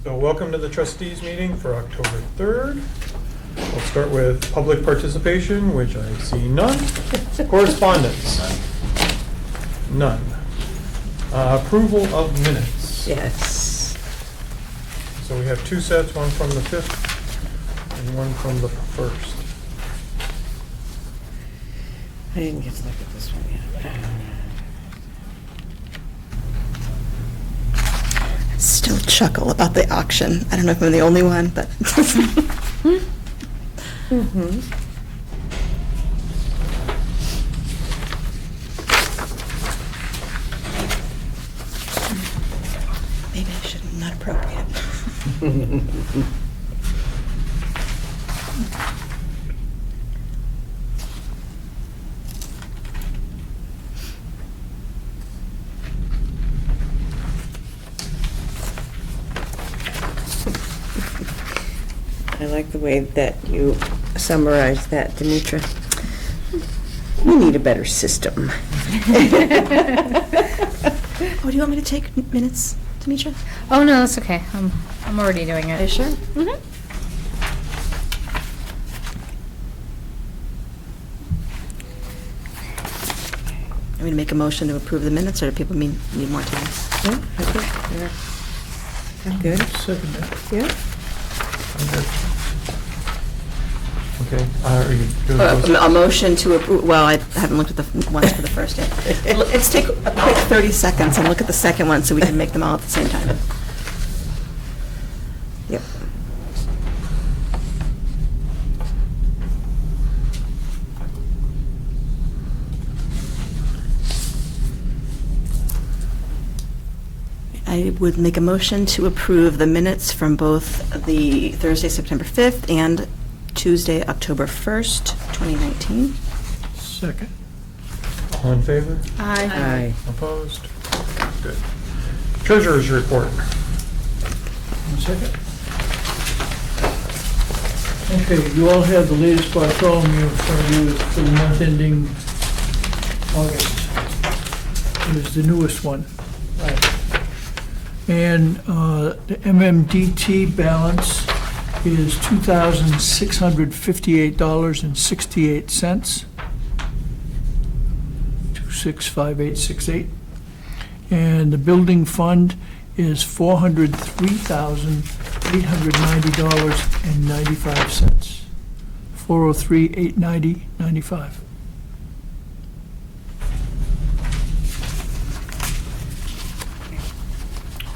So welcome to the trustees meeting for October 3rd. We'll start with public participation, which I see none. Correspondence? None. Approval of minutes? Yes. So we have two sets, one from the 5th and one from the 1st. I didn't get to look at this one yet. Still chuckle about the auction. I don't know if I'm the only one, but. Maybe I shouldn't, not appropriate. I like the way that you summarized that, Demetra. We need a better system. Oh, do you want me to take minutes, Demetra? Oh, no, that's okay. I'm already doing it. Are you sure? Mm-hmm. I'm going to make a motion to approve the minutes, or do people need more time? Yeah, I think I'm good. Second that. Yeah. Okay, are you doing those? A motion to approve, well, I haven't looked at the ones for the first yet. Let's take a quick 30 seconds and look at the second one so we can make them all at the same time. Yep. I would make a motion to approve the minutes from both the Thursday, September 5th and Tuesday, October 1st, 2019. Second. All in favor? Aye. Opposed? Good. Treasurer's report. One second. Okay, you all have the latest Bartholomew in front of you for the month ending August. It is the newest one. Right. And the MMDT balance is $2,658.68. 265868. And the building fund is $403,890.95. 403,890.95.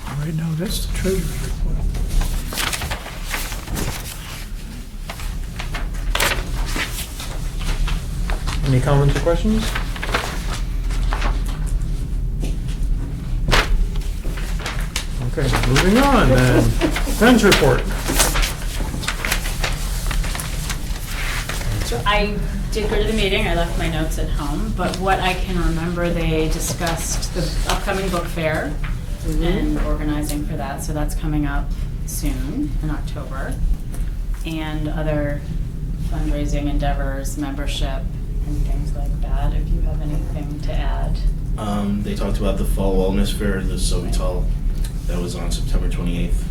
All right, now that's the treasurer's report. Any comments or questions? Okay, moving on then. Ben's report. So I did go to the meeting, I left my notes at home, but what I can remember, they discussed the upcoming book fair and organizing for that, so that's coming up soon in October. And other fundraising endeavors, membership, and things like that, if you have anything to add. They talked about the fall wellness fair, the Sovital, that was on September 28th.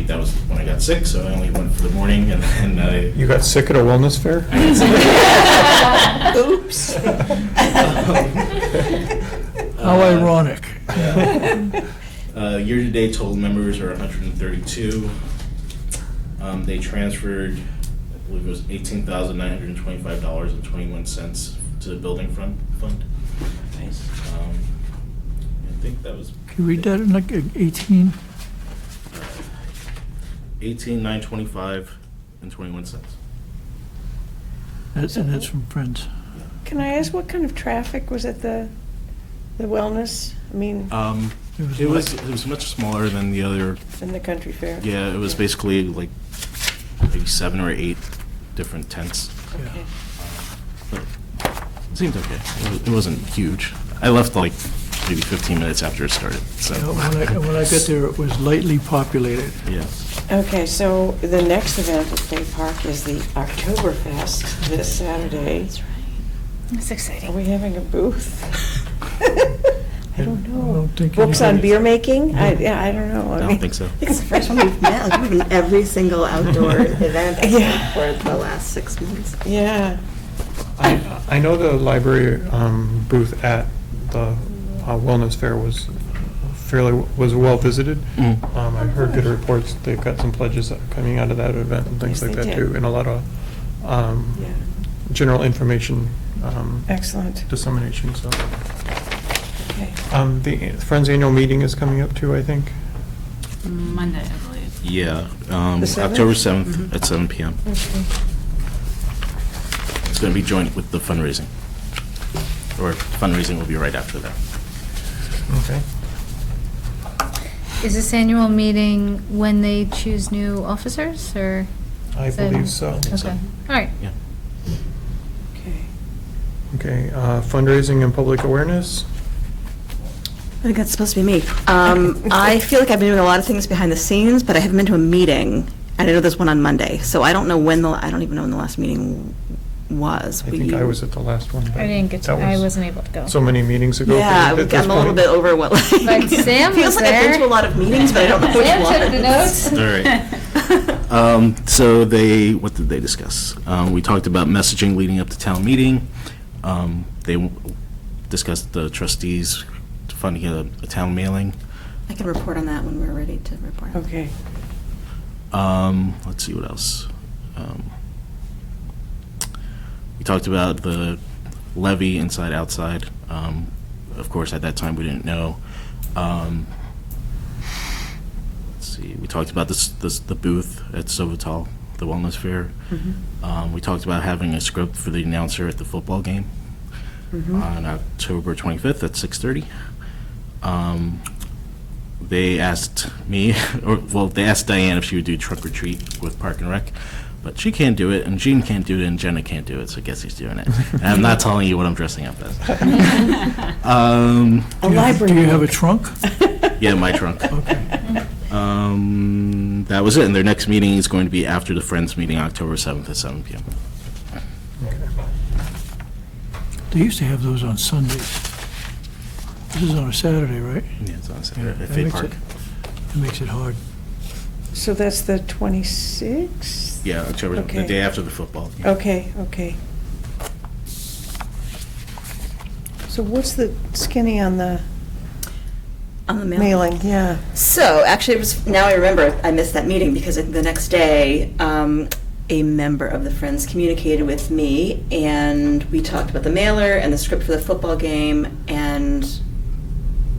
That was when I got sick, so I only went for the morning, and then You got sick at a wellness fair? Oops. How ironic. Year-to-date total members are 132. They transferred, I believe it was $18,925.21 to the building fund. Nice. I think that was Can you read that in like 18? 18,925 and 21 cents. And that's from Friends. Can I ask what kind of traffic was at the wellness? I mean, It was much smaller than the other. in the country fair? Yeah, it was basically like maybe 7 or 8 different tents. Okay. But it seemed okay. It wasn't huge. I left like maybe 15 minutes after it started. So When I got there, it was lightly populated. yeah. Okay, so the next event at Bay Park is the Oktoberfest this Saturday. That's right. That's Are exciting. we having a booth? I don't I know. don't think Books on anybody- beer making? Yeah, I don't know. I don't think so. I think it's the first one we've met, like, we've been every single outdoor event Yeah. for the last 6 months. Yeah. I know the library booth at the Wellness Fair was well visited. I've heard good reports. They've got some pledges coming out of that event and things Yes, like they that did. too, and a lot of Yeah. general information Excellent. dissemination, so. Okay. The Friends Annual Meeting is coming up too, I think. Monday, I believe. Yeah, The 7th? October 7th at 7 PM. Okay. It's going to be joint with the fundraising. Or fundraising will be right after that. Okay. Is this annual meeting when they choose new officers, or? I is it- believe so. think so. Okay, all right. Yeah. Okay. Okay, fundraising and public awareness. I think that's supposed to be me. I feel like I've been doing a lot of things behind the scenes, but I haven't been to a meeting, and I know there's one on Monday, so I don't know I don't even know when the last meeting was. I think I was at the last one. but I didn't get to, that I was wasn't able to go. So many meetings ago. Yeah, at this I'm a little point. bit overwhelmed. But Sam Feels was like I've been there. to a lot of meetings, but I don't know which Sam one. took the notes. All right. So what did they discuss? We talked about messaging leading up to town meeting. They discussed the trustees funding a town mailing. I can report on that when we're ready to report. Okay. Let's see what else. We talked about the levy inside, outside. Of course, at that time, we didn't know. Let's see, we talked about the booth at Sovital, the Wellness Fair. We talked about having a script for the announcer at the football game on October 25th at 6:30. They asked me, they asked Diane if she would do trunk or treat with Park and Rec, but she can't do it, and Jean can't do it, and Jenna can't do it, so I guess he's doing it. And I'm not telling you what I'm dressing up as. A library. Do you have a trunk? Yeah, my trunk. That was it, and their next meeting is going to be after the Friends meeting, October 7th at 7 PM. They used to have those on Sundays. This is on a Saturday, right? Yeah, it's on Saturday at that Fay makes Park. That makes it hard. So that's the 26th? Yeah, October, the Okay. day after the football. game. Okay, okay. So what's the skinny on the On the mailing? Yeah. So, actually, now I remember, I missed that meeting because the next day, a member of the Friends communicated with me, and we talked about the mailer and the script for the football game and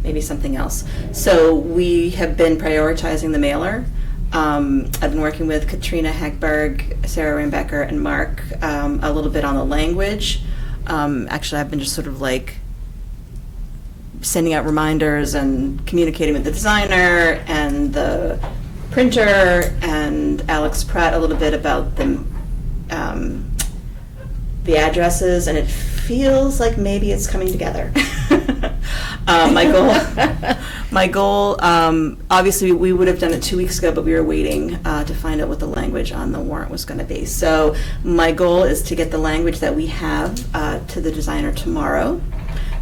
maybe something else. So we have been prioritizing the mailer. I've been working with Katrina Hagberg, Sarah Rambecker, and Mark a little bit on the language. Actually, I've been just sort of like sending out reminders and communicating with the designer and the printer and Alex Pratt a little bit about the addresses, and it feels like maybe it's coming together. My goal, obviously, we would have done it 2 weeks ago, but we were waiting to find out what the language on the warrant was going to be. So my goal is to get the language that we have to the designer tomorrow,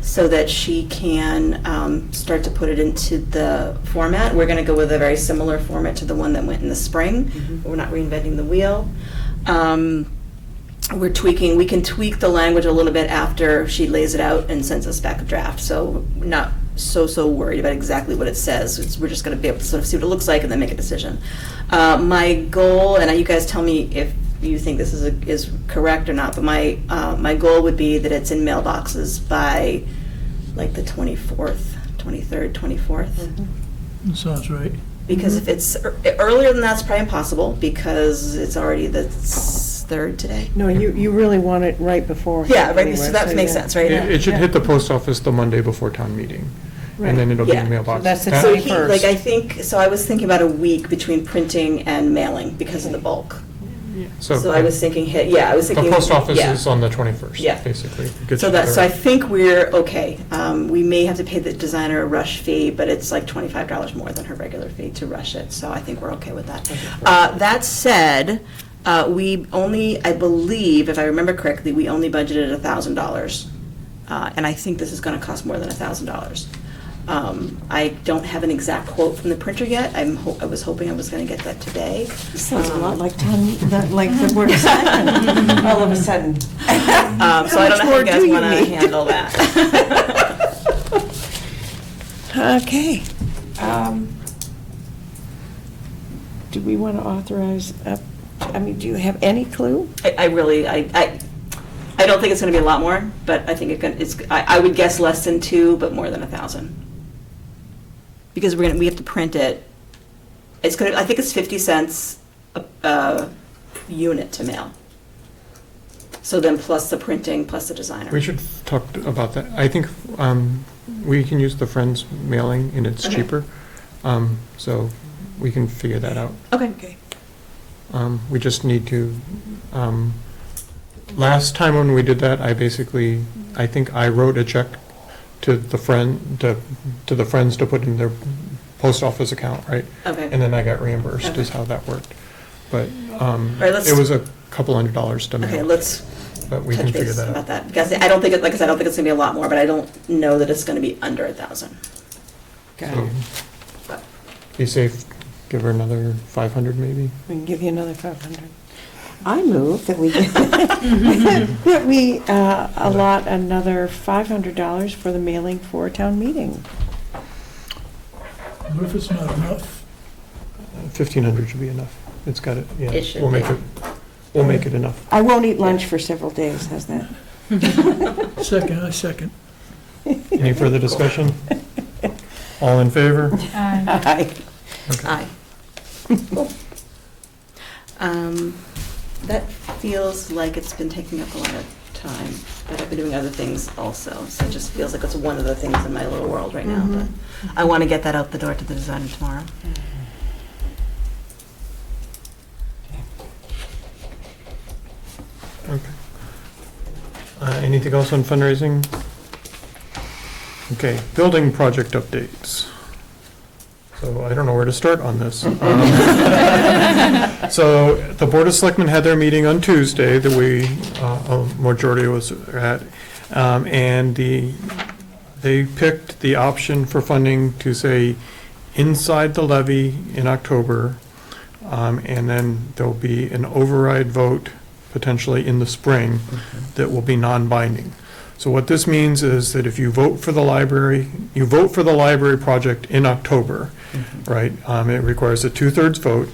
so that she can start to put it into the format. We're going to go with a very similar format to the one that went in the spring. We're not reinventing the wheel. We can tweak the language a little bit after she lays it out and sends us back a draft. So we're not so worried about exactly what it says. We're just going to be able to sort of see what it looks like and then make a decision. My goal, and you guys tell me if you think this is correct or not, but my goal would be that it's in mailboxes by like the 24th, 23rd, 24th. That sounds right. Because if it's earlier than that, it's probably impossible because it's already the 3rd today. No, you really want it right before. Yeah, right, anyway, so that makes yeah. sense, right? It should hit the post office the Monday before town meeting, and then it'll be in Yeah. mailbox. That's the So first. I was thinking about a week between printing and mailing because of the bulk. So I was thinking, The post office yeah. is on the 21st, Yeah. basically. It gets So you I there. think we're okay. We may have to pay the designer a rush fee, but it's like $25 more than her regular fee to rush it, so I think we're okay with that. That said, we only, I believe, if I remember correctly, we only budgeted $1,000. And I think this is gonna cost more than $1,000. I don't have an exact quote from the printer yet. I was hoping I was going to get that today. Sounds a lot like the Board of Selectmen, all of a sudden. So I don't know how you guys want to handle that. Okay. Do we want to authorize, do you have any clue? I don't think it's going to be a lot more, but I think I would guess less than 2, but more than 1,000. Because we have to print it. I think it's 50 cents a unit to mail. So then plus the printing, plus the designer. We should talk about that. I think we can use the Friends mailing and it's Okay. cheaper. So we can figure that out. Okay. We just need to, last time when we did that, I think I wrote a check to the the Friends to put in their post office account, right? Okay. And then I got reimbursed Okay. is how that worked. But right, let's- it was a couple $100 to mail. Okay, let's But we touch can figure base that about out. that. Because I don't think it's going to be a lot more, but I don't know that it's going to be under 1,000. So, be safe, give her another 500 maybe? We can give you another 500. I move that we, that we allot another $500 for the mailing for a town meeting. What if it's not enough? 1,500 should be enough. It's got it, yeah. It should We'll make be. We'll make it enough. I won't eat lunch for several days, how's that? I second. Any further discussion? All in favor? Aye. Aye. That feels like it's been taking up a lot of time, but I've been doing other things also, so it just feels like it's one of the things in my little world right now, but I want to get that out the door to the designer tomorrow. Okay. Anything else on fundraising? Okay, building project updates. So I don't know where to start on this. So the Board of Selectmen had their meeting on Tuesday that a majority was at. And they picked the option for funding to say inside the levy in October. And then there'll be an override vote potentially in the spring that will be non-binding. So what this means is that if you vote for the library project in October, right? It requires a 2/3 vote.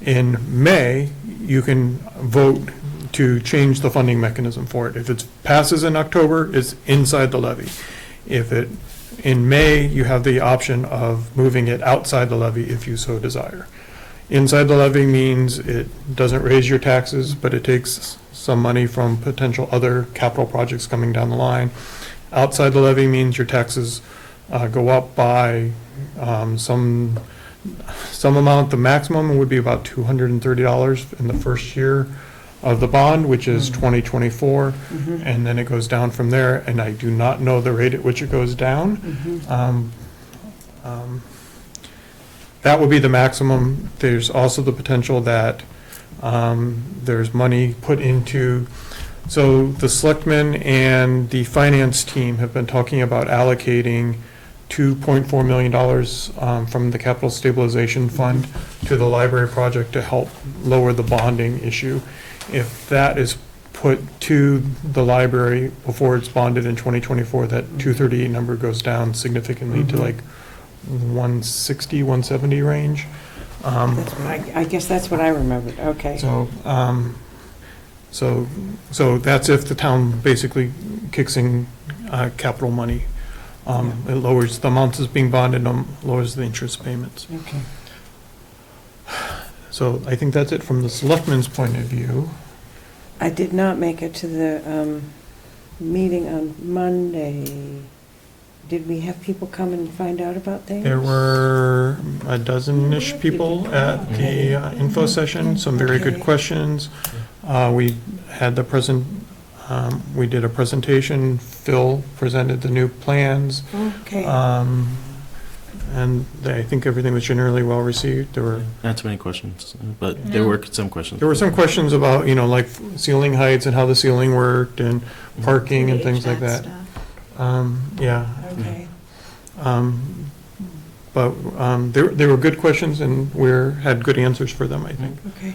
In May, you can vote to change the funding mechanism for it. If it passes in October, it's inside the levy. In May, you have the option of moving it outside the levy if you so desire. Inside the levy means it doesn't raise your taxes, but it takes some money from potential other capital projects coming down the line. Outside the levy means your taxes go up by some amount. The maximum would be about $230 in the first year of the bond, which is 2024, and then it goes down from there, and I do not know the rate at which it goes down. That would be the maximum. There's also the potential that there's money put into, so the selectmen and the finance team have been talking about allocating $2.4 million from the Capital Stabilization Fund to the library project to help lower the bonding issue. If that is put to the library before it's bonded in 2024, that 238 number goes down significantly to like 160, 170 range. That's what I guess that's what I remembered, okay. So that's if the town basically kicks in capital money. It lowers the amounts that's being bonded, lowers the interest payments. Okay. So I think that's it from the selectmen's point of view. I did not make it to the meeting on Monday. Did we have people come and find out about things? There were a dozen-ish people at the info session, some very good Okay. questions. We had we did a presentation. Phil presented the new plans. Okay. And I think everything was generally well received. There were Not too many questions, but there were some questions. some questions about, like ceiling heights and how the ceiling worked and parking and things like that. stuff. Yeah. Okay. But they were good questions, and had good answers for them, I think. Okay.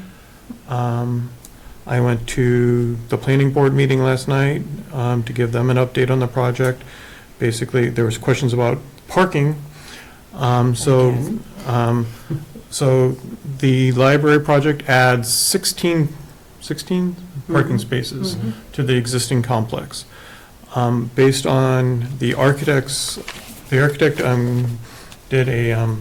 I went to the planning board meeting last night to give them an update on the project. Basically, there was questions about parking. So the library project adds 16 parking spaces to the existing complex. Based on the architect did a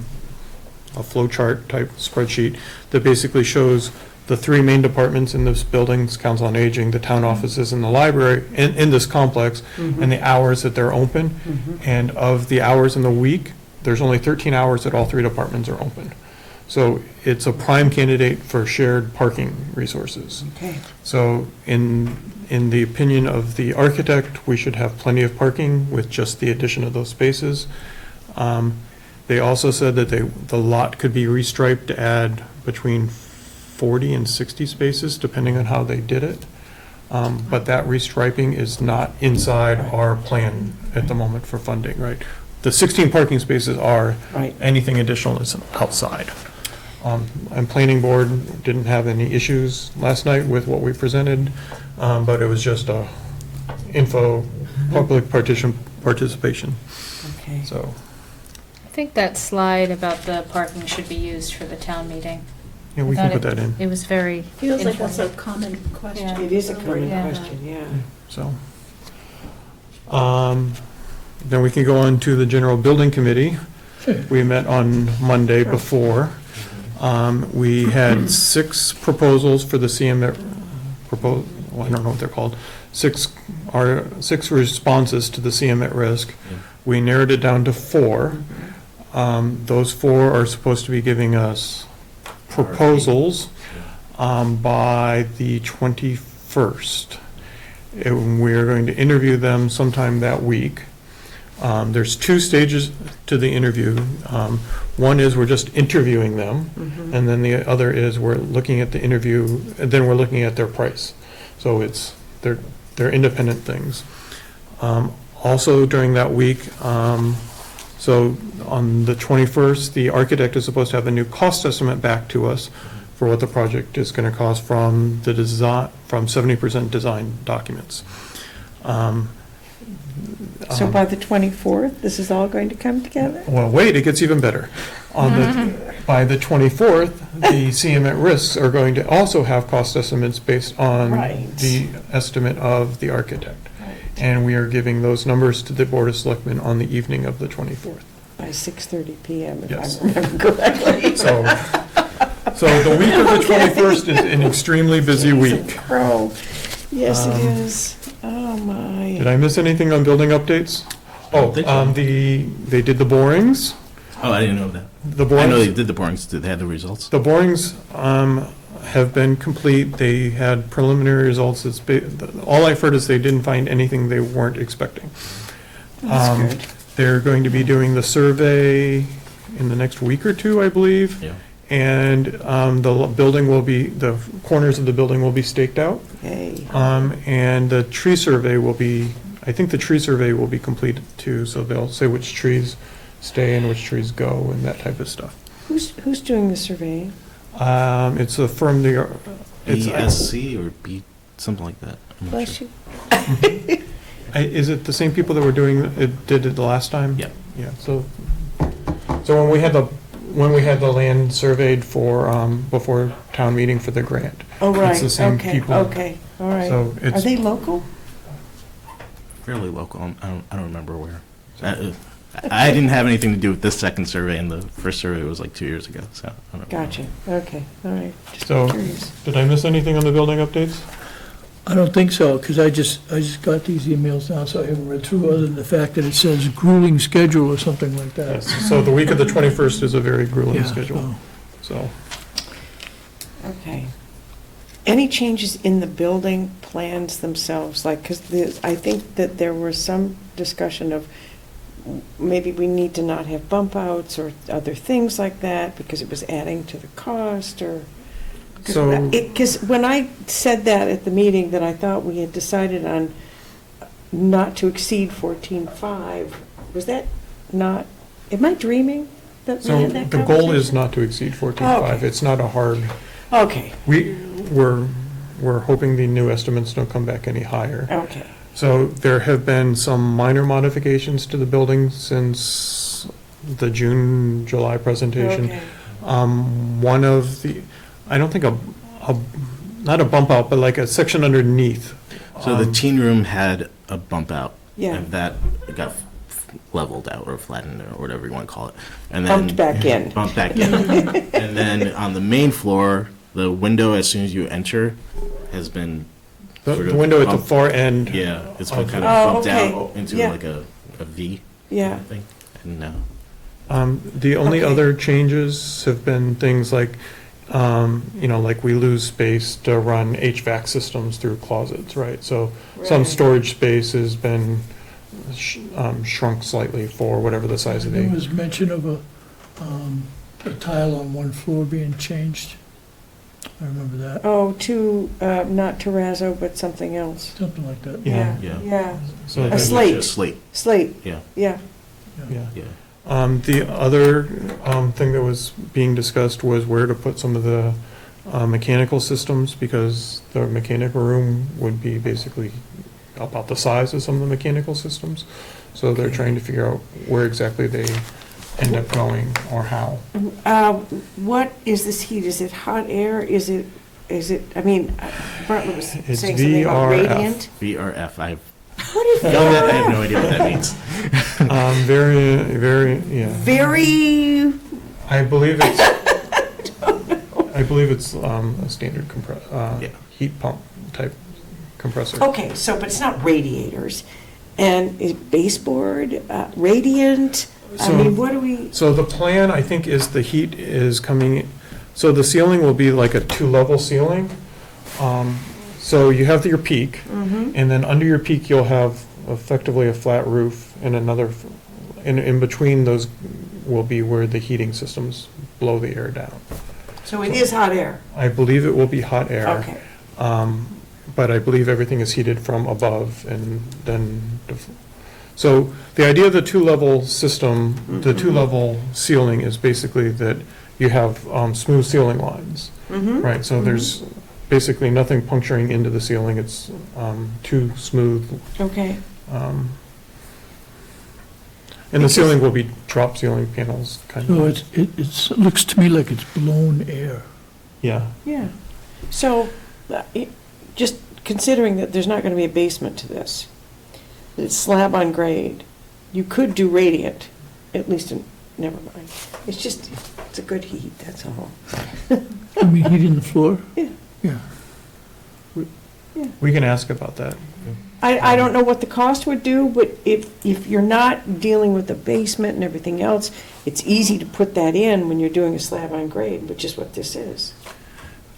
flow chart type spreadsheet that basically shows the three main departments in this building, Council on Aging, the town offices, and the library in this complex, and the hours that they're open. And of the hours in the week, there's only 13 hours that all three departments are open. So it's a prime candidate for shared parking resources. Okay. So in the opinion of the architect, we should have plenty of parking with just the addition of those spaces. They also said that the lot could be restriped to add between 40 and 60 spaces, depending on how they did it. But that restriping is not inside our plan at the moment for funding, right? The 16 parking spaces are, Right. anything additional is outside. And planning board didn't have any issues last night with what we presented, but it was just a public participation, Okay. so. I think that slide about the parking should be used for the town meeting. Yeah, we I can thought put that in, It was very Feels like that's a informative. common question. Yeah. It is a common Yeah. question, yeah. so. Then we can go on to the general building committee. We met on Monday before. We had 6 proposals for the CMIT, I don't know what they're called, 6 responses to the CMIT risk. We narrowed it down to 4. Those 4 are supposed to be giving us proposals by the 21st. And we're going to interview them sometime that week. There's 2 stages to the interview. One is we're just interviewing them, and then the other is we're looking at the interview, and then we're looking at their price. So they're independent things. Also during that week, so on the 21st, the architect is supposed to have a new cost estimate back to us for what the project is going to cost from the design, from 70% design documents. So by the 24th, this is all going to come together? Well, wait, it gets even better. By the 24th, the CMIT risks are going to also have cost estimates based on Right. the estimate of the architect. And we are giving those numbers to the Board of Selectmen on the evening of the 24th. By 6:30 PM, if Yes. I remember correctly. So the week of the 21st is an extremely busy week. Crow. Yes, it Um, is. Oh, my. Did I miss anything on building updates? Oh, think so. they did the borings. Oh, I didn't know that. The I know they borings, did the borings. Did they have the results? the borings have been complete. They had preliminary results. All I've heard is they didn't find anything they weren't expecting. That's good. They're going to be doing the survey in the next week or 2, I believe. Yeah. And the corners of the building will be staked out. Yay. And the tree survey I think the tree survey will be completed too, so they'll say which trees stay and which trees go and that type of stuff. Who's doing the surveying? It's a firm, it's, BSC or B, something like that. I'm not Bless sure. you. is it the same people that were did it the last time? Yeah. Yeah, so when we had the land surveyed for, before town meeting for the grant. Oh, right, It's the same okay, people. okay, all right. So Are it's, they local? Fairly local. I don't remember where. I didn't have anything to do with this second survey, and the first survey was like 2 years ago, so I don't know. Gotcha, okay, all right. Just So- curious. did I miss anything on the building updates? I don't think so, because I just got these emails now, so I haven't read through, other than the fact that it says grueling schedule or something like that. Yes, so the week of the 21st is a very grueling Yeah, schedule, so. Okay. Any changes in the building plans themselves? Like, because I think that there was some discussion of maybe we need to not have bump outs or other things like that because it was adding to the cost or... So- Because when I said that at the meeting, that I thought we had decided on not to exceed 14.5, was that not Am I dreaming that we So had that the goal is conversation? not to exceed 14.5. Okay. It's not a hard, Okay, we're hoping the new estimates don't come back any higher. okay. So there have been some minor modifications to the building since the June, July presentation. Okay. One of the, I don't think not a bump out, but like a section underneath. So the teen room had a bump out. Yeah. And that got leveled out or flattened or whatever you want to call it. And then Bumped back in. Bumped back in. And then on the main floor, the window as soon as you enter has been The sort the of window at the bumped. far end. Yeah, it's been of kind the- of Oh, bumped okay. out into Yeah. like a V Yeah, thing. And The only Okay. other changes have been things like, like we lose space to run HVAC systems through closets, right? So some Right. storage space has been shrunk slightly for whatever the size of There the, was mention of a tile on one floor being changed. I remember that, oh, not terrazzo, but something else. something like that. Yeah. Yeah. Yeah, so A the- slate. Slate, slate, yeah, yeah. yeah. yeah. The other thing that was being discussed was where to put some of the mechanical systems, because the mechanical room would be basically about the size of some of the mechanical systems. So they're trying to figure out where exactly they end up going or how. What is this heat? Is it hot air? Is it, I mean, Bartlett was It's saying something about VRF. radiant. VRF, I What is I have no VRF? idea what that means. Yeah. Very, I believe it's a standard Yeah. heat pump type compressor. okay, so, but it's not radiators. And is baseboard, radiant? I So- mean, what do we, So the plan, I think, is the heat is coming, so the ceiling will be like a two-level ceiling. So you have your peak, and then under your peak, you'll have effectively a flat roof and another, in between those will be where the heating systems blow the air down. so it is hot air? I believe it will be hot air. Okay, But I believe everything is heated from above and then, so the idea of the two-level system, the two-level ceiling is basically that you have smooth ceiling lines, right? So there's basically nothing puncturing into the ceiling, it's too smooth. okay. And the ceiling will be drop ceiling panels, kind So of. it looks to me like it's blown air. Yeah, Yeah. So, just considering that there's not going to be a basement to this, it's slab on grade, you could do radiant, at least in, never mind. It's just, it's a good heat, that's all. I mean, heat in the floor? Yeah. Yeah. we can ask about that. I don't know what the cost would do, but if you're not dealing with the basement and everything else, it's easy to put that in when you're doing a slab on grade, which is what this is.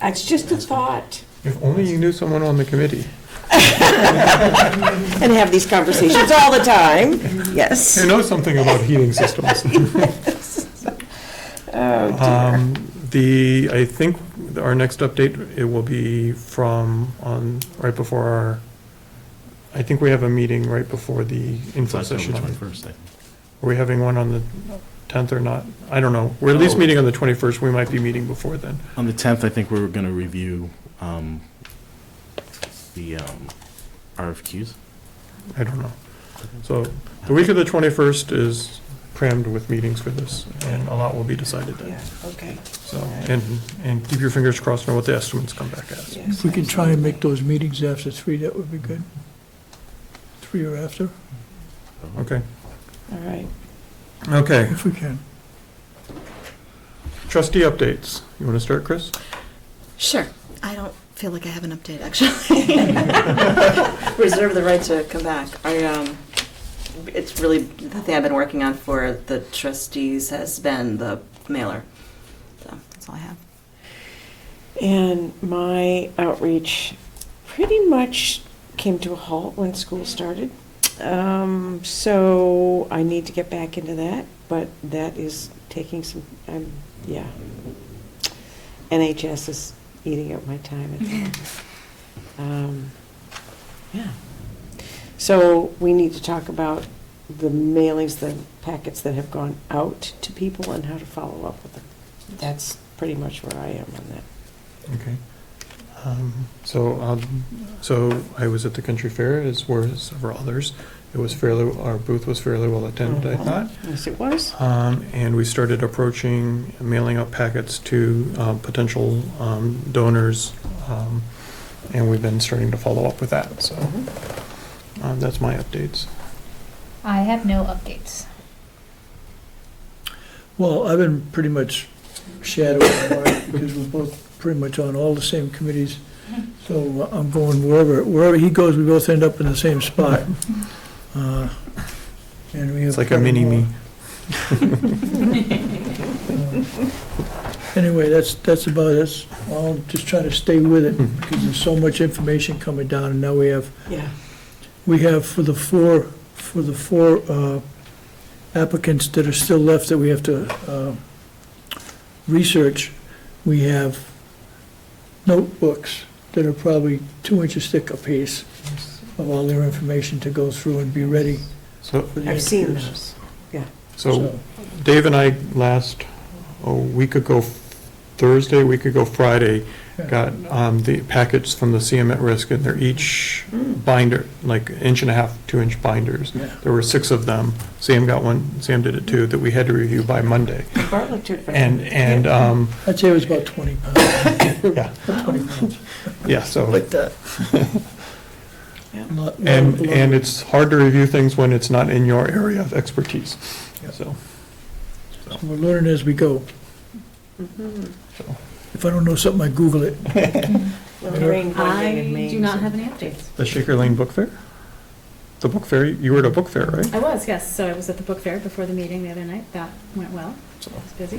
It's just a thought. If only you knew someone on the committee. And have these conversations all the time, yes. Who knows something about heating systems. Oh, dear. I think our next update, it will be right before I think we have a meeting right before the info It's October session. 21st, I think. Are we having one on the 10th or not? I don't know. We're at least Oh. meeting on the 21st. We might be meeting before then. On the 10th, I think we're going to review the RFQs. I don't know. So the week of the 21st is crammed with meetings for this, and a lot will be decided then. Yeah, okay. So, and keep your fingers crossed on what the estimates come back as. Yes, If we can try and make those meetings after 3, that would be good. 3 or after, Okay, all right. okay. if we can. Trustee updates. You want to start, Chris? Sure. I don't feel like I have an update, actually. Reserve the right to come back. It's really, the thing I've been working on for the trustees has been the mailer. So that's all I have. And my outreach pretty much came to a halt when school started. So I need to get back into that, but that is taking some, yeah. NHS is eating up my time at the moment. Yeah. So we need to talk about the mailings, the packets that have gone out to people and how to follow up with them. That's pretty much where I am on that. Okay. So I was at the country fair, as were several others. It was our booth was fairly well attended, I thought. Yes, it was. And we started approaching, mailing out packets to potential donors, and we've been starting to follow up with that, so that's my updates. I have no updates. Well, I've been pretty much shadowing Mark because we're both pretty much on all the same committees. So I'm going wherever he goes, we both end up in the same spot. And we have It's like a mini-me. Anyway, that's about it. I'll just try to stay with it because there's so much information coming down, and now we have for the four applicants that are still left that we have to research. We have notebooks that are probably 2 inches thick apiece of all their information to go through and be ready So, for the I've seen interviews. those. so Dave and I a week ago Friday, got the packets from the CM at Risk, and they're each binder, like 1.5 inch, 2 inch binders. Yeah. There were 6 of them. Sam got one, Sam did it too, that we had to review by Monday. Bartlett took it. And I'd say it was about 20 pounds. yeah, 20 pounds. yeah, so. Like that. And it's hard to review things when it's not in your area of expertise, so. We're learning as we go. If I don't know something, I Google it. I do not have any updates. The Shaker Lane Book Fair? The book fair, you were at a book fair, right? I was, yes. So I was at the book fair before the meeting the other night. That went well. I was busy.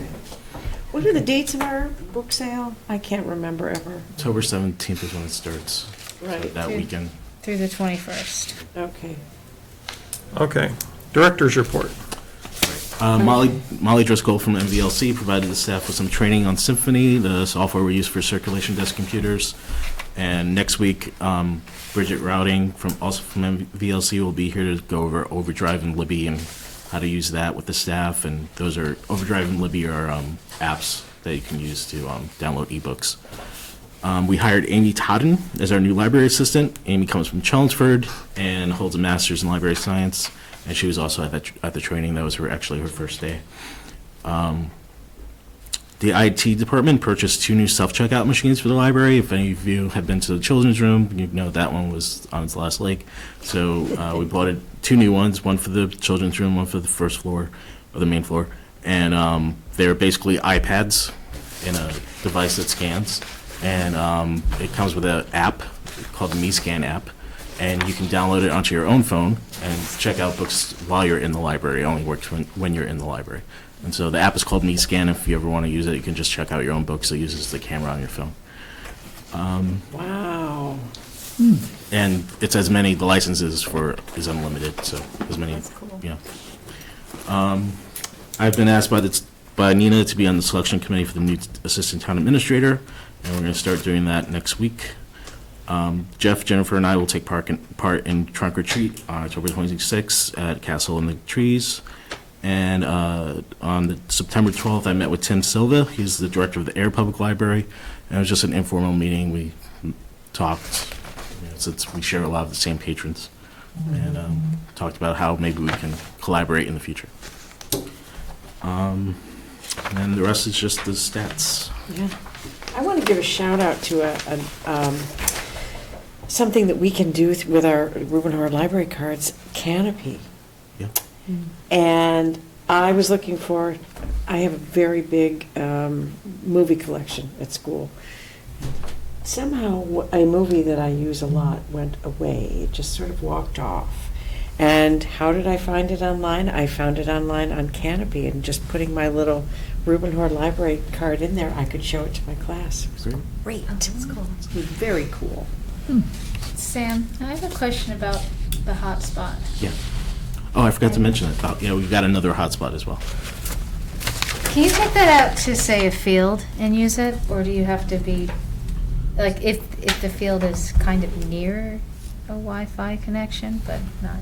What are the dates of our book sale? I can't remember ever. October 17th is when it starts. So Right. that Okay. weekend. Through the 21st. Okay. Okay, director's report. Molly Driscoll from MVLC provided the staff with some training on Symphony, the software we use for circulation desk computers. And next week, Bridget Routing, also from MVLC, will be here to go over Overdrive and Libby and how to use that with the staff. And those are, Overdrive and Libby are apps that you can use to download ebooks. We hired Amy Todden as our new library assistant. Amy comes from Chelmsford and holds a master's in library science. And she was also at the training. That was actually her first day. The IT department purchased 2 new self-checkout machines for the library. If any of you have been to the children's room, you know that one was on its last leg. So we bought 2 new ones, one for the children's room, one for the first floor, or the main floor. And they're basically iPads in a device that scans. And it comes with an app called the MeScan app. And you can download it onto your own phone and check out books while you're in the library. It only works when you're in the library. And so the app is called MeScan. If you ever want to use it, you can just check out your own books. It uses the camera on your phone. Wow. And it's as many, the licenses is unlimited, so as many, I've been asked by Nina to be on the selection committee for the new assistant town administrator, and we're going to start doing that next week. Jeff, Jennifer, and I will take part in Trunk or Treat on October 26th at Castle in the Trees. And on September 12th, I met with Tim Silva. He's the director of the Air Public Library. And it was just an informal meeting. We talked, since we share a lot of the same patrons, and talked about how maybe we can collaborate in the future. And the rest is just the stats. Yeah. I want to give a shout out to something that we can do with our Rubenhauer library cards, Canopy. Yeah. And I was looking for, I have a very big movie collection at school. Somehow a movie that I use a lot went away. It just sort of walked off. And how did I find it online? I found it online on Canopy, and just putting my little Rubenhauer library card in there, I could show it to my class. It was great. Oh, that's cool. It was very cool. Sam, I have a question about the hotspot. Yeah. Oh, I forgot to mention it. We've got another hotspot as well. Can you take that out to, say, a field and use it? Or do you have to be, like, if the field is kind of near a Wi-Fi connection, but not?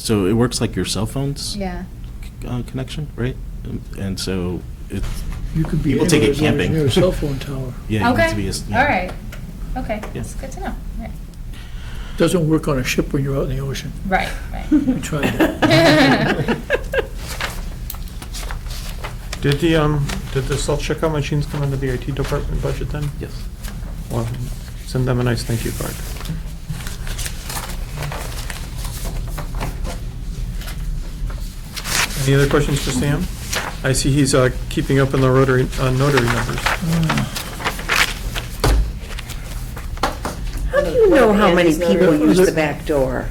So it works like your cell phone's Yeah. connection, right? And so it's, You could be People take it anywhere as long as camping. near a cell phone tower. yeah. You need to Okay, be a- all right. Okay, Yeah. that's good to know. Right, Doesn't work on a ship when you're out in the ocean. right. We tried that. Did the self-checkout machines come into the IT department budget then? Yes. Well, send them a nice thank you card. Any other questions for Sam? I see he's keeping up in the notary numbers. How do you know how many people use the back door?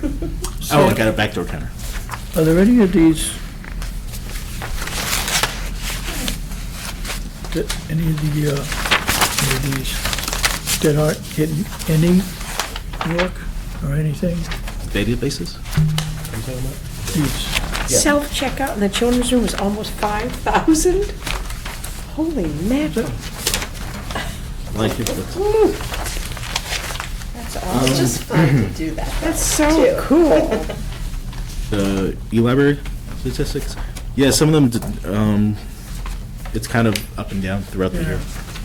Oh, I got a backdoor counter. Are there any of these, any of these that aren't getting any work or anything? Databases? Are you talking about? These, Self-checkout in the children's room is almost 5,000? Holy mackerel. Like it, but That's It's awesome. just fun to do that. That's so cool. the e-library statistics. Yeah, some of them, it's kind of up and down throughout the yeah, year.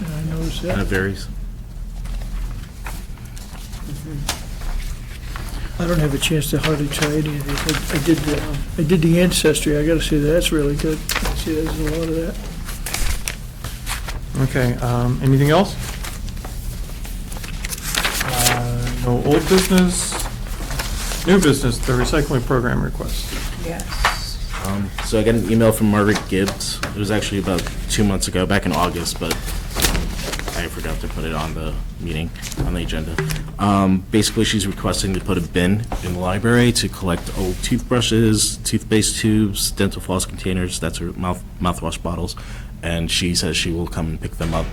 and I noticed Kind of that. varies. I don't have a chance to hardly try any of these. I did the ancestry, I gotta say, that's really good. I see there's a lot of that. Okay, anything else? No old business, new business, the recycling program request. Yes. So I got an email from Margaret Gibbs. It was actually about 2 months ago, back in August, but I forgot to put it on the meeting, on the agenda. Basically, she's requesting to put a bin in the library to collect old toothbrushes, toothpaste tubes, dental floss containers, that's her mouthwash bottles, and she says she will come and pick them up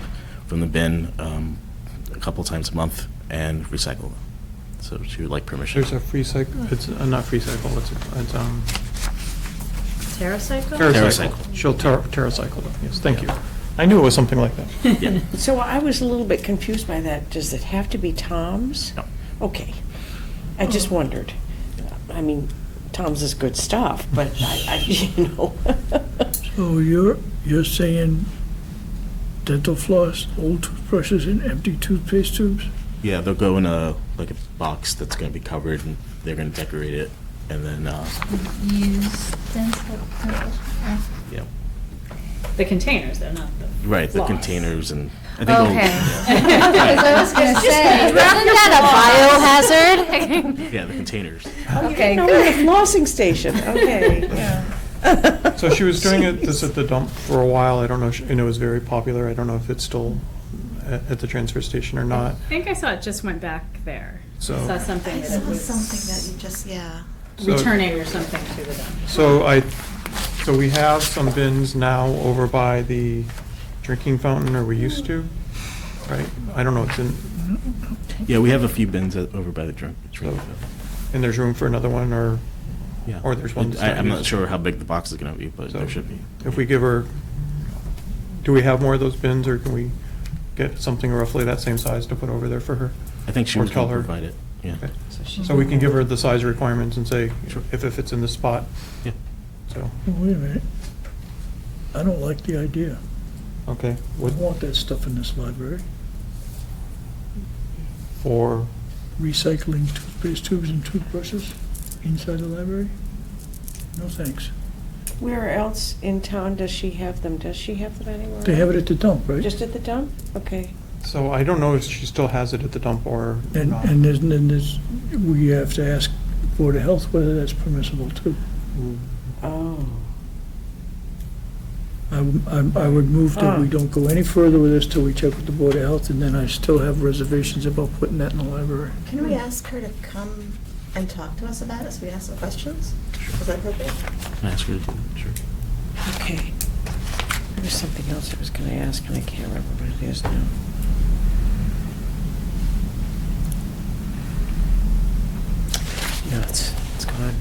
from the bin a couple times a month and recycle them. So she would like permission. There's a free cycle, it's not free cycle, it's TerraCycle? TerraCycle. She'll TerraCycle them, yes, thank you. I knew it was something like that. Yeah. So I was a little bit confused by that. Does it have to be Tom's? No. Okay. I just wondered. I mean, Tom's is good stuff, but you know. So you're saying dental floss, old toothbrushes, and empty toothpaste tubes? Yeah, they'll go in a box that's going to be covered, and they're going to decorate it, and then Use dental. yeah, The containers, they're not the. right, the floss. containers and I think Okay. yeah. I was gonna say, isn't that a biohazard? Yeah, the containers. Okay, No, good. the flossing station. Okay, yeah. So she was doing this at the dump for a while, I don't know, and it was very popular, I don't know if it's still at the transfer station or not. I think I saw it just went back there. So- I saw something I that saw it was something that you just, yeah. So- returning or something to the dump. So we have some bins now over by the drinking fountain, or we used to, right? I don't know, it's in, Yeah, we have a few bins over by the drink. and there's room for another one, or Yeah. Or there's one that's not I'm not used. sure how big the box is going to be, but So- there should be. if we give her, do we have more of those bins, or can we get something roughly that same size to put over there for her? I think she Or was tell going to her. provide it. Yeah. Okay. So we can give her the size requirements and say, Sure. if it fits in this spot, Yeah. so, Wait a minute. I don't like the idea. okay. I What, want that stuff in this library. for, Recycling toothpaste tubes and toothbrushes inside the library? No, thanks. Where else in town does she have them? Does she have them anywhere? They have it at the dump, right? Just at the dump? Okay. so I don't know if she still has it at the dump or And, not. and there's, we have to ask Board of Health whether that's permissible too. Oh. I would move that we don't go any further with this till we check with the Board of Health, and then I still have reservations about putting that in the library. Can we ask her to come and talk to us about it, so we ask some questions? Is that appropriate? Can I ask her to do that? Sure. Okay. There was something else I was going to ask, and I can't remember what it is now. No, it's gone.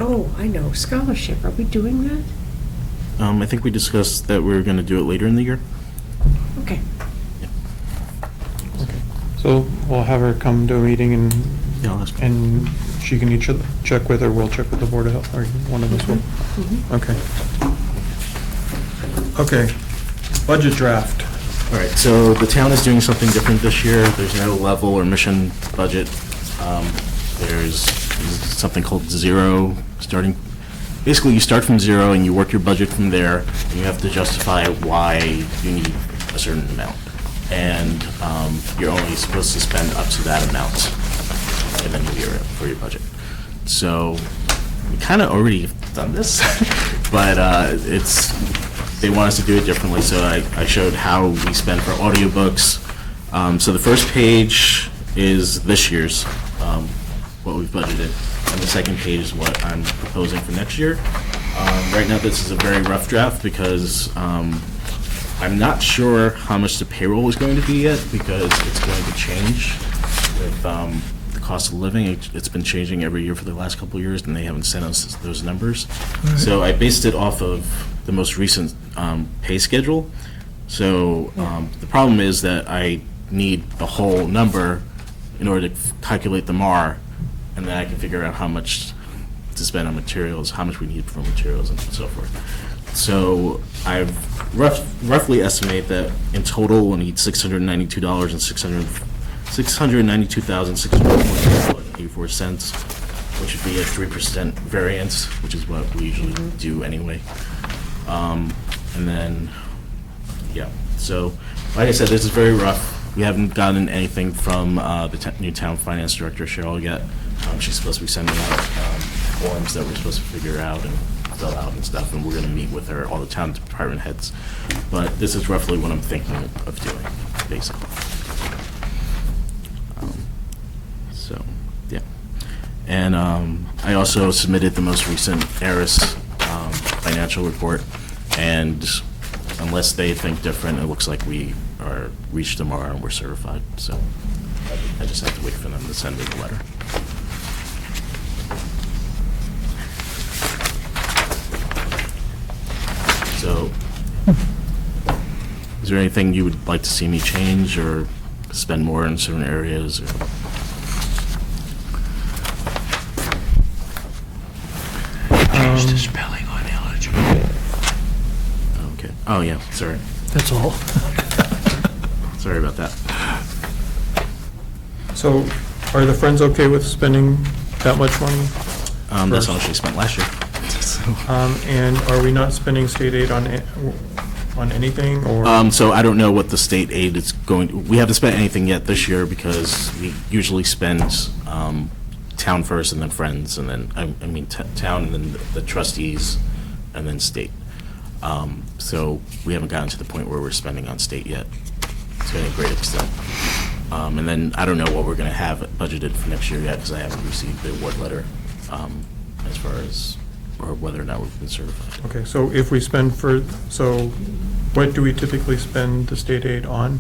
Oh, I know, scholarship, are we doing that? I think we discussed that we were going to do it later in the year. Okay. Okay. So we'll have her come to a meeting and Yeah, I'll ask. And she can each check with, or we'll check with the Board of Health, or one of us will? Okay. Okay, budget draft. All right, so the town is doing something different this year. There's no level or mission budget. There's something called zero starting. Basically, you start from zero and you work your budget from there, and you have to justify why you need a certain amount. And you're only supposed to spend up to that amount in the new year for your budget. So we kind of already done this, but they want us to do it differently, so I showed how we spend for audiobooks. So the first page is this year's, what we've budgeted, and the second page is what I'm proposing for next year. Right now, this is a very rough draft because I'm not sure how much the payroll is going to be yet, because it's going to change with the cost of living. It's been changing every year for the last couple of years, and they haven't sent us those numbers. So I based it off of the most recent pay schedule. So the problem is that I need the whole number in order to calculate the MAR, and then I can figure out how much to spend on materials, how much we need for materials, and so forth. So I've roughly estimate that in total we'll need $692,684, which would be a 3% variance, which is what we usually do anyway. And then, yeah, so like I said, this is very rough. We haven't gotten anything from the new town finance director, Cheryl, yet. She's supposed to be sending out forms that we're supposed to figure out and fill out and stuff, and we're going to meet with her, all the town department heads. But this is roughly what I'm thinking of doing, basically. So, yeah. And I also submitted the most recent ARIS financial report, and unless they think different, it looks like we are reached tomorrow and we're certified. So I just have to wait for them to send me the letter. So, is there anything you would like to see me change or spend more in certain areas? Or? Change the spelling on eligible. Okay. Oh, yeah, sorry. That's all. Sorry about that. So are the Friends okay with spending that much money? That's how much we spent last year. So. And are we not spending state aid on anything, or? So I don't know what the state aid is going, we haven't spent anything yet this year because we usually spend town first and then Friends, and then, I mean, town and then the trustees and then state. So we haven't gotten to the point where we're spending on state yet to any great extent. And then I don't know what we're going to have budgeted for next year yet because I haven't received the award letter as far as, or whether or not we've been certified. Okay, so if we spend so what do we typically spend the state aid on?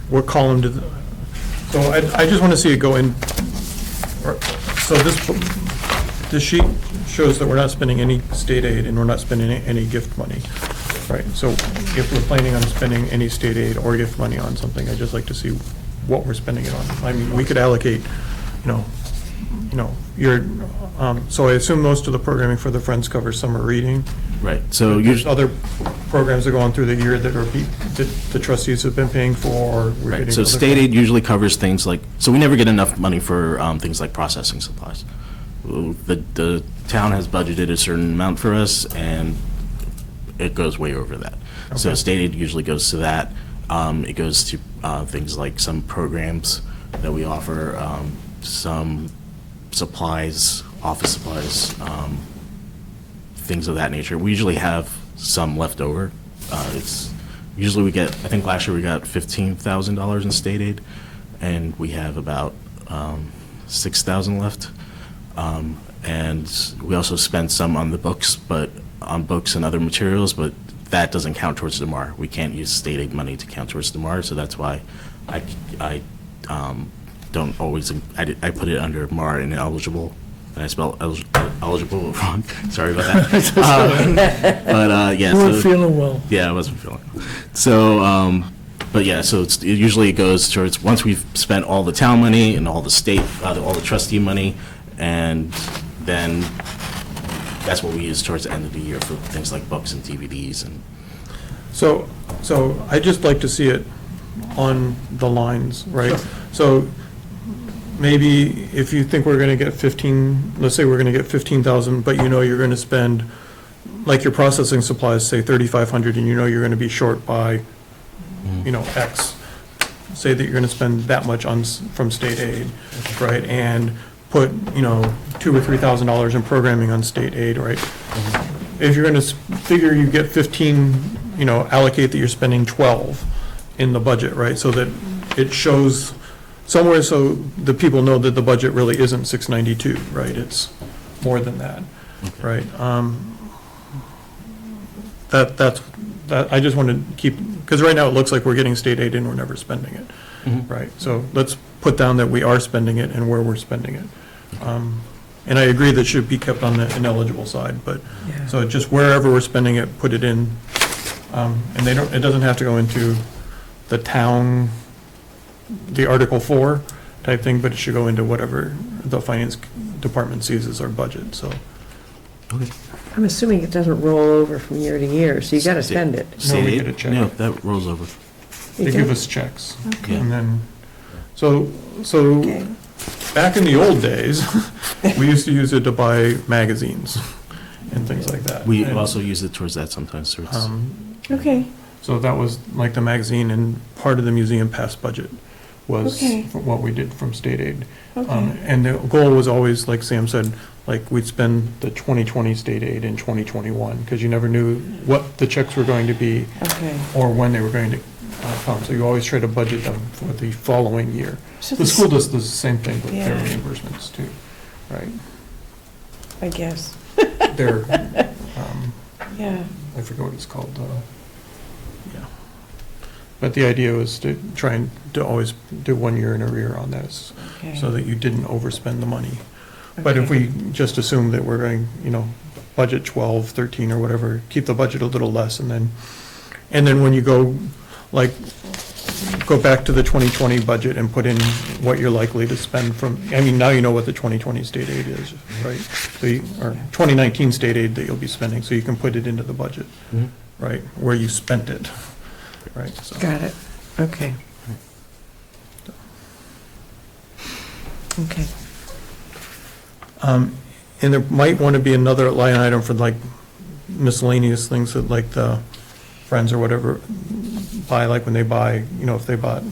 What column so I just want to see it go in. So this sheet shows that we're not spending any state aid and we're not spending any gift money, right? So if we're planning on spending any state aid or gift money on something, I'd just like to see what we're spending it on. I mean, we could allocate, so I assume most of the programming for the Friends covers summer reading. Right. So There's other programs that go on through the year that the trustees have been paying for. Or we're right. getting So other state aid usually covers things like, so we never get enough money for things like processing supplies. The town has budgeted a certain amount for us, and it goes way over that. So Okay. state aid usually goes to that. It goes to things like some programs that we offer, some supplies, office supplies, things of that nature. We usually have some left over. It's usually we get, I think last year we got $15,000 in state aid, and we have about $6,000 left. And we also spend some on the books, on books and other materials, but that doesn't count towards the MAR. We can't use state aid money to count towards the MAR, so that's why I don't always, I put it under MAR ineligible, and I spelled eligible wrong. Sorry about that. Yeah. You weren't feeling well. Yeah, I wasn't feeling. So But yeah, so usually it goes towards, once we've spent all the town money and all the state, all the trustee money, and then that's what we use towards the end of the year for things like books and DVDs and. So I'd just like to see it on the lines, right? So maybe if you think we're gonna get 15, let's say we're gonna get 15,000, but you know you're gonna spend, like your processing supplies, say 3,500, and you know you're gonna be short by, you know, X. Say that you're gonna spend that much from state aid, right? And put, you know, $2,000 or $3,000 in programming on state aid, right? If you're gonna figure you get 15, you know, allocate that you're spending 12 in the budget, right? So that it shows somewhere so the people know that the budget really isn't 692, right? It's more than that, right? That's, I just want to keep, because right now it looks like we're getting state aid and we're never spending it, right? So let's put down that we are spending it and where we're spending it. And I agree that should be kept on the ineligible side, but, Yeah. so just wherever we're spending it, put it in. And it doesn't have to go into the town, the Article 4 type thing, but it should go into whatever the finance department sees as our budget, so. Okay. I'm assuming it doesn't roll over from year to year, so you gotta spend it. State we aid? get a check. No, that rolls over. They You give do? us checks. Yeah. And then, so Okay. back in the old days, we used to use it to buy magazines and things like that. We And, also use it towards that sometimes, so it's. Okay, So that was like the magazine and part of the museum pass budget was Okay. what we did from state aid. okay. And the goal was always, like Sam said, like we'd spend the 2020 state aid in 2021, because you never knew what the checks were going to be Okay. or when they were going to come. So you always try to budget them for the following year. So The school does the same thing with their Yeah. reimbursements too, right? I guess, Their, yeah. I forget what it's called, yeah. But the idea was to try and to always do 1 year in arrear on this, Okay. so that you didn't overspend the money. But if Okay. we just assume that we're going, you know, budget 12, 13 or whatever, keep the budget a little less, and then when you go, like, go back to the 2020 budget and put in what you're likely to spend from, I mean, now you know what the 2020 state aid is, right? So or 2019 state aid that you'll be spending, so you can put it into the budget, Mhm. right, where you spent it, right? So- Got it, okay. Okay, And there might want to be another line item for like miscellaneous things that like the friends or whatever buy, like when they buy, you know, if they bought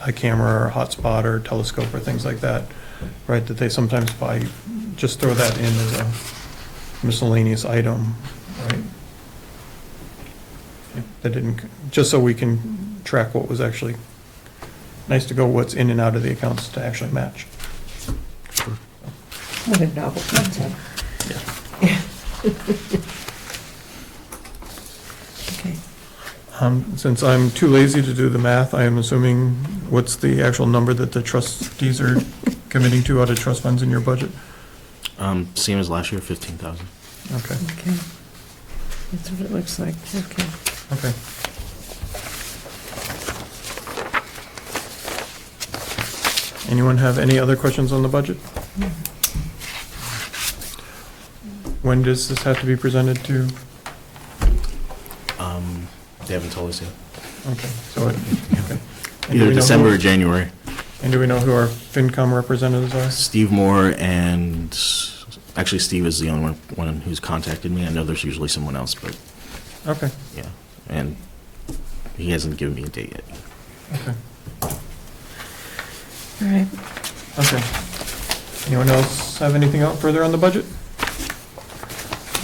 a camera or a hotspot or telescope or things like that, right, that they sometimes buy, just throw that in as a miscellaneous item, right? That didn't, just so we can track what was actually, nice to go what's in and out of the accounts to actually match. what a novel concept. Okay, Since I'm too lazy to do the math, I am assuming, what's the actual number that the trustees are committing to out of trust funds in your budget? Same as last year, 15,000. Okay, okay. That's what it looks like, okay. okay. Anyone have any other questions on the budget? When does this have to be presented to? They haven't told us yet. Okay, so, okay. And do we Either know December who- or January. And do we know who our FinCom representatives are? Steve Moore and, actually Steve is the only one who's contacted me. I know there's usually someone else, but Okay, yeah. And he hasn't given me a date yet. okay, All right, okay. Anyone else have anything else further on the budget?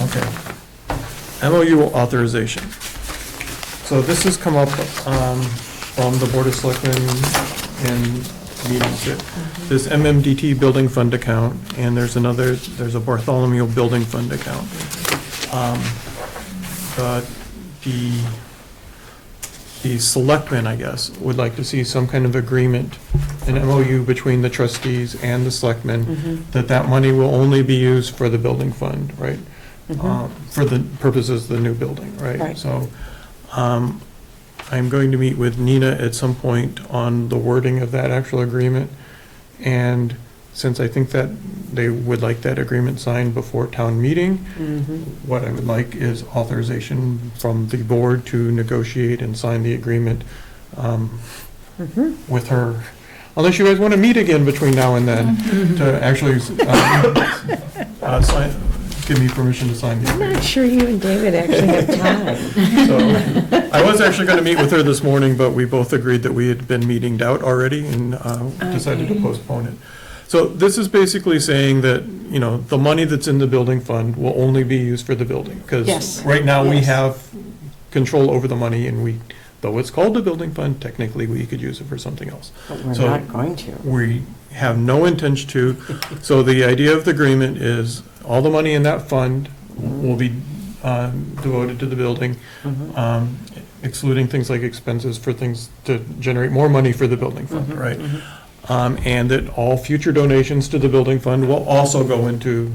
Okay. MOU authorization. So this has come up from the Board of Selectmen in meetings. This MMDT building fund account, and there's a Bartholomew building fund account. The selectmen, I guess, would like to see some kind of agreement, an MOU between the trustees and the selectmen, that money will only be used for the building fund, right? For the purposes of the new building, right? Right. So, I'm going to meet with Nina at some point on the wording of that actual agreement. And since I think that they would like that agreement signed before town meeting, what I would like is authorization from the board to negotiate and sign the agreement with her. Unless you guys want to meet again between now and then to actually give me permission to sign the I'm agreement. not sure you and David actually have time. So, I was actually going to meet with her this morning, but we both agreed that we had been meetinged out already and decided to postpone it. So this is basically saying that, you know, the money that's in the building fund will only be used for the building. Because Yes. right now, we Yes. have control over the money, and though it's called a building fund, technically, we could use it for something else. But we're So- not going to. We have no intention to. So the idea of the agreement is all the money in that fund will be devoted to the building, excluding things like expenses for things to generate more money for the building fund, right? And that all future donations to the building fund will also go into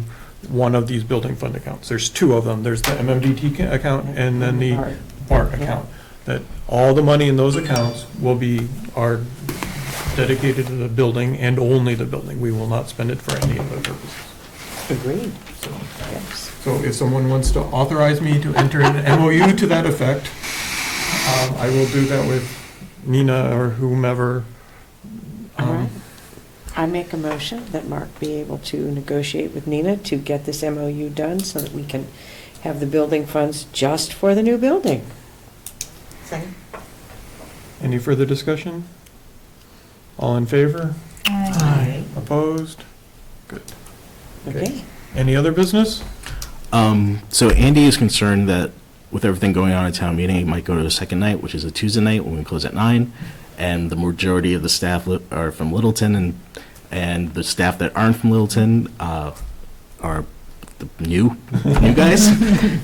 one of these building fund accounts. There's two of them. There's the MMDT account and then the BART account. That all the money in those accounts are dedicated to the building and only the building. We will not spend it for any other purposes. Agreed. So, Yes. so if someone wants to authorize me to enter an MOU to that effect, I will do that with Nina or whomever. All right. I make a motion that Mark be able to negotiate with Nina to get this MOU done so that we can have the building funds just for the new building. Second. Any further discussion? All in favor? Aye. Opposed? Good. Okay? Any other business? So Andy is concerned that with everything going on at town meeting, it might go to a second night, which is a Tuesday night when we close at 9. And the majority of the staff are from Littleton, and the staff that aren't from Littleton are the new guys.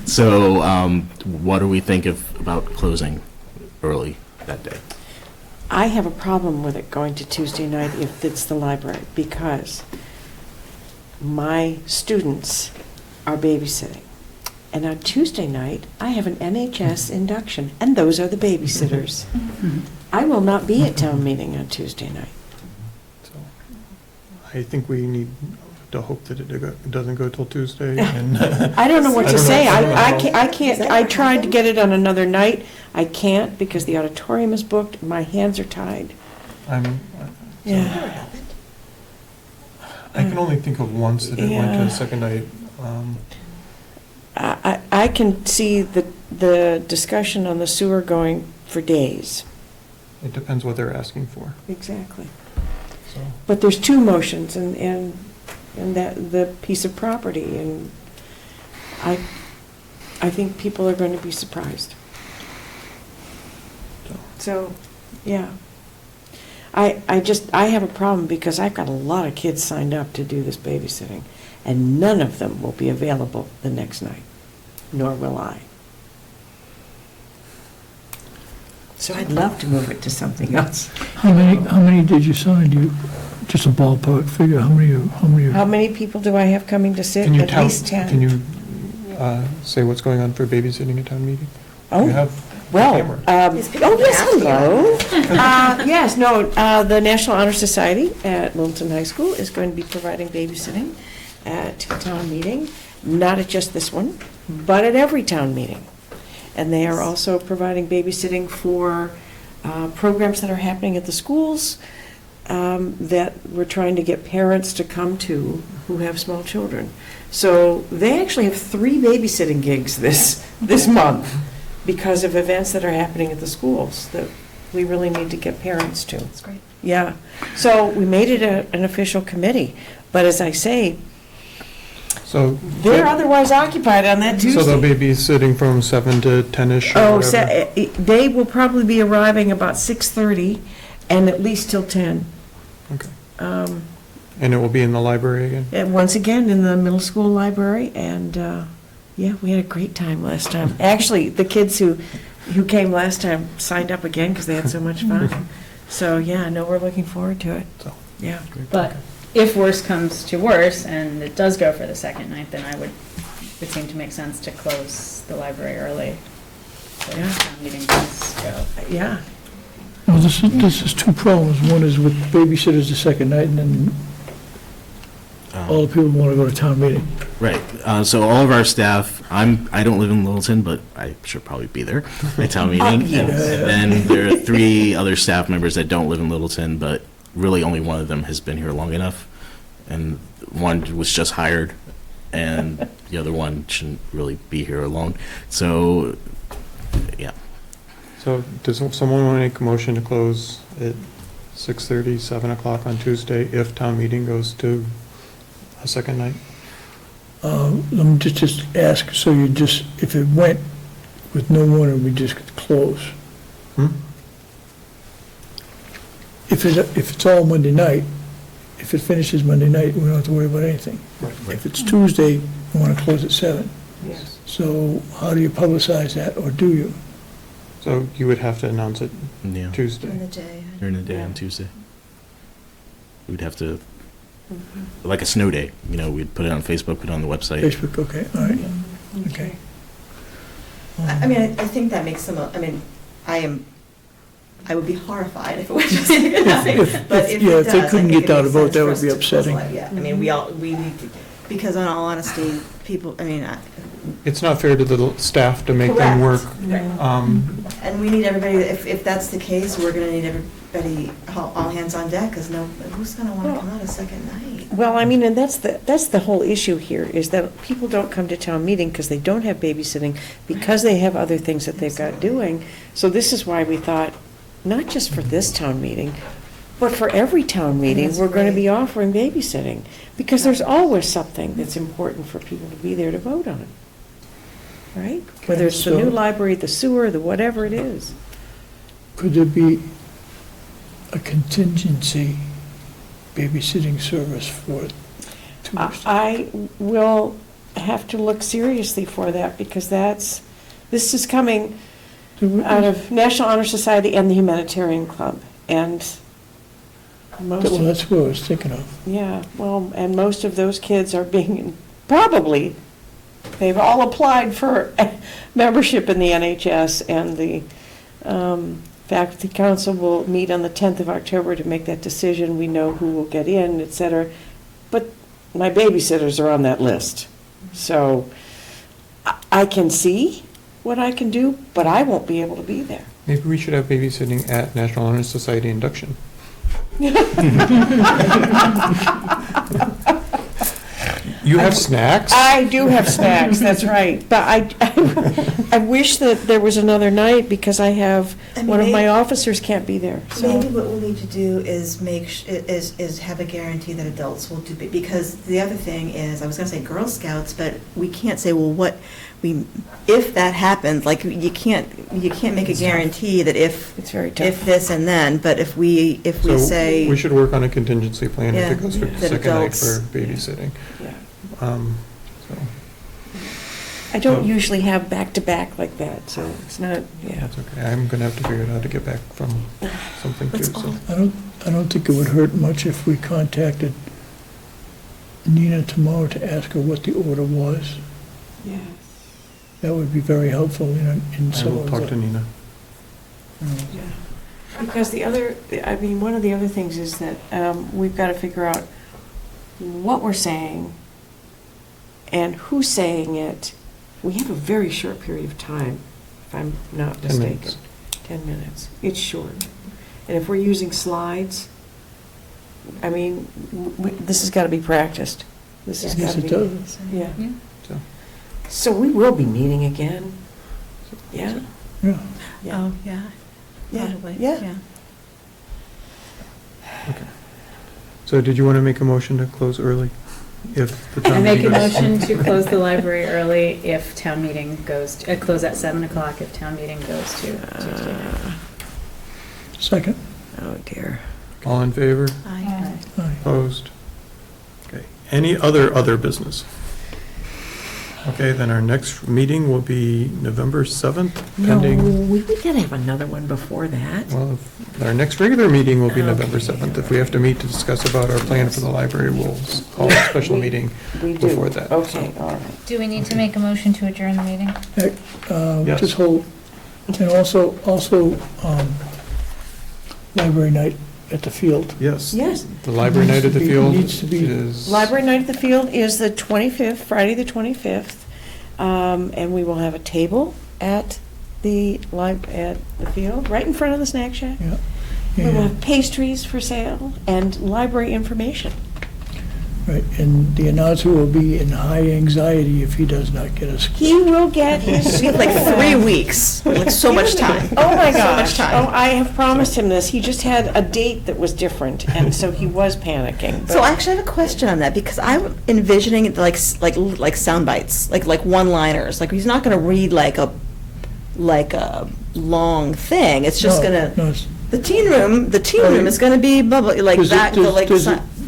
So what do we think about closing early that day? I have a problem with it going to Tuesday night if it's the library, because my students are babysitting. And on Tuesday night, I have an NHS induction, and those are the babysitters. I will not be at town meeting on Tuesday night. So, I think we need to hope that it doesn't go till Tuesday. And I don't know what I to don't know. say. I don't know. I can't, I tried to get it on another night. I can't because the auditorium is booked. My hands are tied. Yeah. I can only think of once that it went to Yeah. the second night. I can see the discussion on the sewer going for days. It depends what they're asking for. Exactly. So, But there's two motions and that, the piece of property, and I think people are going to be surprised. So, yeah. I have a problem because I've got a lot of kids signed up to do this babysitting, and none of them will be available the next night, nor will I. So I'd love to move it to something else. How many did you sign? Just a ballpark figure, how many? How many people do I have coming to sit? Can you At tell, least 10. can you say what's going on for babysitting at town meeting? Oh. You have Well, camera. Is people yes, happy? hello. Yes, no, the National Honor Society at Littleton High School is going to be providing babysitting at town meeting, not at just this one, but at every town meeting. And they are also providing babysitting for programs that are happening at the schools that we're trying to get parents to come to who have small children. So they actually have 3 babysitting gigs this month because of events that are happening at the schools that we really need to get parents to. That's great. Yeah, so we made it an official committee, but as I say, So they're otherwise occupied on that Tuesday. So they'll be babysitting from 7 to 10-ish or Oh, whatever? they will probably be arriving about 6:30 and at least till 10. Okay. Um, And it will be in the library again? And once again, in the middle school library, and, yeah, we had a great time last time. Actually, the kids who came last time signed up again because they had so much fun. So, yeah, no, we're looking forward to it. So. Yeah. But if worse comes to worse, and it does go for the second night, then it would seem to make sense to close the library early. Yeah. town meeting does go. Yeah. Well, this is two problems. One is with babysitters the second night, and then all the people want to go to town meeting. Right. So all of our staff, I don't live in Littleton, but I should probably be there at town meeting. Yes. And then there are 3 other staff members that don't live in Littleton, but really only one of them has been here long enough. And one was just hired, and the other one shouldn't really be here alone. So, yeah. So does someone want to make a motion to close at 6:30, 7 o'clock on Tuesday if town meeting goes to a second night? Let me just ask, so you just, if it went with no one, it would just close? Hmm? If it's all Monday night, if it finishes Monday night, we don't have to worry about anything. If it's Tuesday, we want to close at 7. Yes. So how do you publicize that, or do you? So you would have to announce it Yeah. Tuesday. During the day. During the day on Tuesday. We'd have to, like a snow day, we'd put it on Facebook, put it on the website. Facebook, okay, all right, okay. I mean, I think that makes some, I mean, I would be horrified if it went to second night. But if it Yeah, if they does, I couldn't think get down it to makes vote, sense that for would us be to close upsetting. live, yeah, I mean, we need to, because in all honesty, people, I mean, It's not fair to the staff to make them work. Correct. And we need everybody, if that's the case, we're gonna need everybody, all hands on deck, because who's gonna wanna come out a second night? Well, I mean, and that's the whole issue here, is that people don't come to town meeting because they don't have babysitting, because they have other things that they've got doing. So this is why we thought, not just for this town meeting, but for every town meeting, That's we're going to great. be offering babysitting, because there's always something that's important for people to be there to vote on, right? Whether it's the new so- library, the sewer, the whatever it is. Could there be a contingency babysitting service for Tuesday? I will have to look seriously for that, because this is coming out of National Honor Society and the Humanitarian Club, and most Well, of, that's what I was thinking of. yeah, well, and most of those kids are being, probably, they've all applied for membership in the NHS, and the faculty council will meet on the 10th of October to make that decision. We know who will get in, et cetera. But my babysitters are on that list. So I can see what I can do, but I won't be able to be there. Maybe we should have babysitting at National Honor Society induction. You have snacks? I do have snacks, that's right. But I wish that there was another night, because I have, I mean, one of my maybe- officers can't be there. Maybe So what we'll need to do is is have a guarantee that adults will do, because the other thing is, I was gonna say Girl Scouts, but we can't say, well, if that happens, like, you can't make a guarantee that if it's very tough. this and then, but if we So say. we should work on a contingency plan if Yeah, it goes for the that second night adults- for babysitting. Yeah. So I don't So- usually have back-to-back like that, so it's not, yeah. that's okay. I'm gonna have to figure out how to get back from something too, Let's so. all- I don't think it would hurt much if we contacted Nina tomorrow to ask her what the order was. Yeah. That would be very helpful in I some will of talk to the. Nina. Because one of the other things is that we've got to figure out what we're saying and who's saying it. We have a very short period of time, if I'm not 10 mistaken. minutes. 10 minutes. It's short. And if we're using slides, I mean, this has got to be practiced. This has got Yes, to it be. does. Yeah. Yeah. So, So we will be meeting again. Yeah? Yeah. Yeah. Oh, yeah. Yeah. Probably, Yeah. So did you want to make a motion to close early? If the I town make a meeting goes- motion to close the library early if town meeting goes, close at 7 o'clock if town meeting goes to Tuesday night. Second. Oh, dear. All in favor? Aye. Aye. Opposed? Okay. Any other business? Okay, then our next meeting will be November 7th, No, pending. we got to have another one before that. Well, our next regular meeting will be Okay. November 7th. If we have to meet to discuss about our plan for the library, we'll call a special meeting We do. before that. Okay, all right. Do we need to make a motion to adjourn the meeting? Yes. Just hold, And also, library night at the field. Yes. Yes. The library night at the field Needs to be- is. Library night at the field is the 25th, Friday the 25th. And we will have a table at the field, right in front of the snack shack. Yeah. We will And- have pastries for sale and library information. Right, and the announcer will be in high anxiety if he does not get us. He will get his. We have like 3 weeks, like so much time. Oh, my So gosh. much time. Oh, I have promised him this. He just had a date that was different, and so he was panicking. So I actually have a question on that, because I'm envisioning it like sound bites, like one-liners. Like, he's not gonna read like a long thing. It's just gonna, No, it's- the teen room is gonna be blah, blah, like there's a- that, the, like,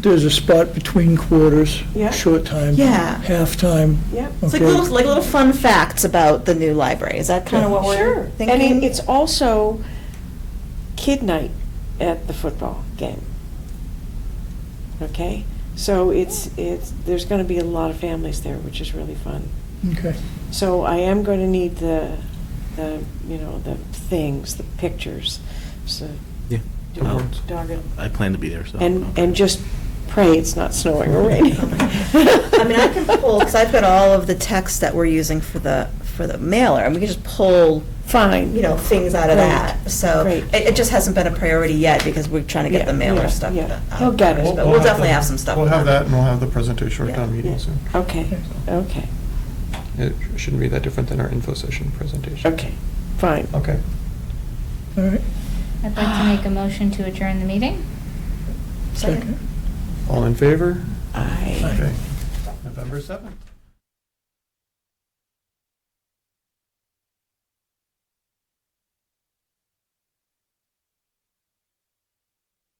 There's a spot between quarters, Yeah. short time. Yeah. Halftime. Yep. it's like Okay. little fun facts about the new library. Is that kind of what we're Sure. thinking? And it's also kid night at the football game. Okay? So there's going to be a lot of families there, which is really fun. Okay. So I am going to need the things, the pictures. So Yeah. Dogged. I plan to be there, so. And just pray it's not snowing or raining. I mean, I can pull, because I've got all of the text that we're using for the mailer, and we can just pull, Fine. things out of Great. that. So Great. it just hasn't been a priority yet, because we're trying to get the mailer stuff. Yeah. out He'll get it. first, But we'll definitely have some stuff. We'll with have that. that, and we'll have the presentation at Yeah. town meeting Yeah. soon. Okay, okay, It shouldn't be that different than our info session presentation. okay, fine. Okay. All right, I'd like to make a motion to adjourn the meeting. second. All in favor? I. Okay. November 7th.